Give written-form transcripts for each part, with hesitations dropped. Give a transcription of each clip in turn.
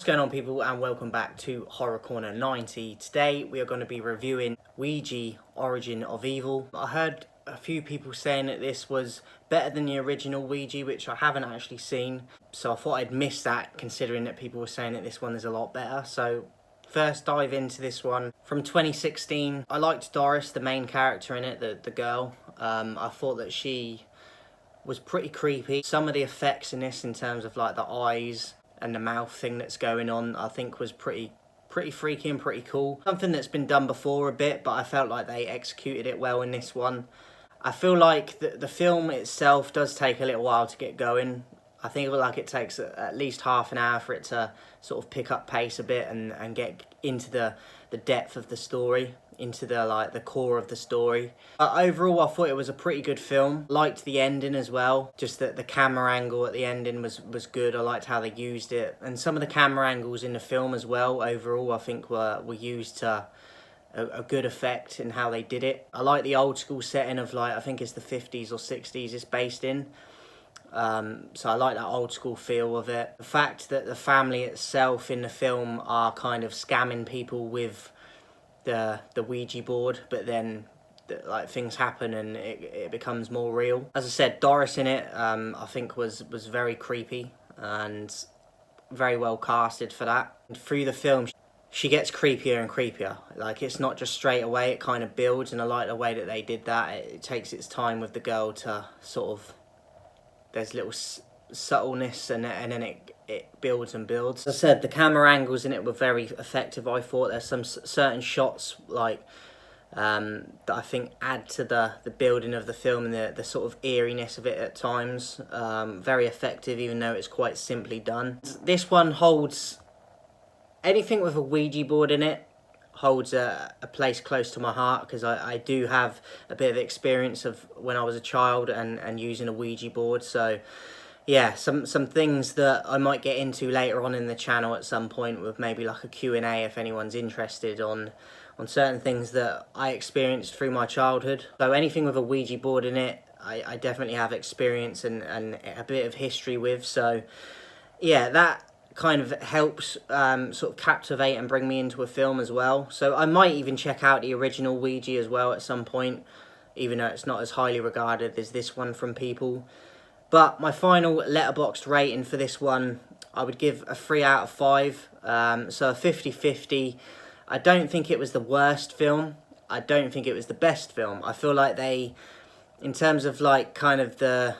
What's going on, people, and welcome back to Horror Corner 90. Today we are going to be reviewing Ouija Origin of Evil. I heard a few people saying that this was better than the original Ouija, which I haven't actually seen, so I thought I'd miss that considering that people were saying that this one is a lot better. So first dive into this one from 2016. I liked Doris, the main character in it, the girl. I thought that she was pretty creepy. Some of the effects in this, in terms of like the eyes and the mouth thing that's going on, I think was pretty freaky and pretty cool. Something that's been done before a bit, but I felt like they executed it well in this one. I feel like the film itself does take a little while to get going. I think like it takes at least half an hour for it to sort of pick up pace a bit and get into the depth of the story, into the core of the story. But overall, I thought it was a pretty good film. Liked the ending as well. Just that the camera angle at the ending was good. I liked how they used it, and some of the camera angles in the film as well. Overall, I think were used to a good effect in how they did it. I like the old school setting of, like, I think it's the 50s or 60s it's based in. So I like that old school feel of it. The fact that the family itself in the film are kind of scamming people with the Ouija board, but then like things happen and it becomes more real. As I said, Doris in it I think was very creepy and very well casted for that. And through the film she gets creepier and creepier. Like, it's not just straight away, it kind of builds, and I like the way that they did that. It takes its time with the girl to sort of, there's little subtleness and then it builds and builds. As I said, the camera angles in it were very effective. I thought there's some certain shots like that I think add to the building of the film and the sort of eeriness of it at times. Very effective, even though it's quite simply done. This one holds, anything with a Ouija board in it holds a place close to my heart, because I do have a bit of experience of when I was a child and using a Ouija board. So yeah, some things that I might get into later on in the channel at some point, with maybe like a Q&A if anyone's interested on certain things that I experienced through my childhood. So anything with a Ouija board in it, I definitely have experience and a bit of history with. So yeah, that kind of helps sort of captivate and bring me into a film as well. So I might even check out the original Ouija as well at some point, even though it's not as highly regarded as this one from people. But my final letterboxd rating for this one, I would give a 3 out of 5. So a 50-50. I don't think it was the worst film. I don't think it was the best film. I feel like they, in terms of like kind of the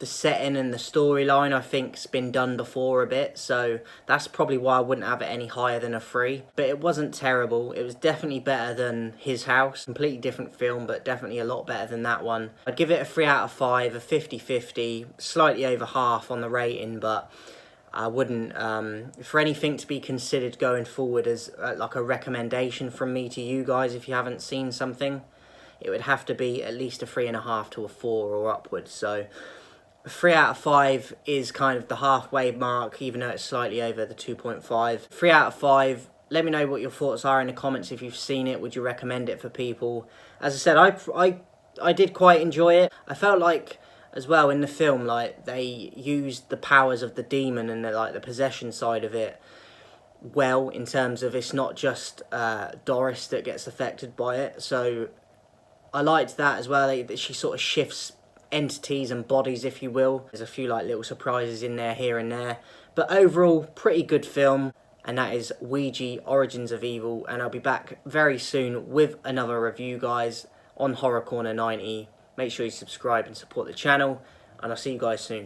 setting and the storyline, I think it's been done before a bit, so that's probably why I wouldn't have it any higher than a 3. But it wasn't terrible. It was definitely better than His House. Completely different film, but definitely a lot better than that one. I'd give it a 3 out of 5, a 50-50, slightly over half on the rating, but I wouldn't, for anything to be considered going forward as like a recommendation from me to you guys if you haven't seen something, it would have to be at least a 3.5 to a 4 or upwards. So 3 out of 5 is kind of the halfway mark, even though it's slightly over the 2.5. 3 out of 5. Let me know what your thoughts are in the comments if you've seen it. Would you recommend it for people? As I said, I did quite enjoy it. I felt like, as well, in the film, like, they used the powers of the demon and the possession side of it well, in terms of it's not just Doris that gets affected by it. So I liked that as well, that she sort of shifts entities and bodies, if you will. There's a few like little surprises in there here and there, but overall pretty good film. And that is Ouija Origins of Evil, and I'll be back very soon with another review, guys, on Horror Corner 90. Make sure you subscribe and support the channel, and I'll see you guys soon.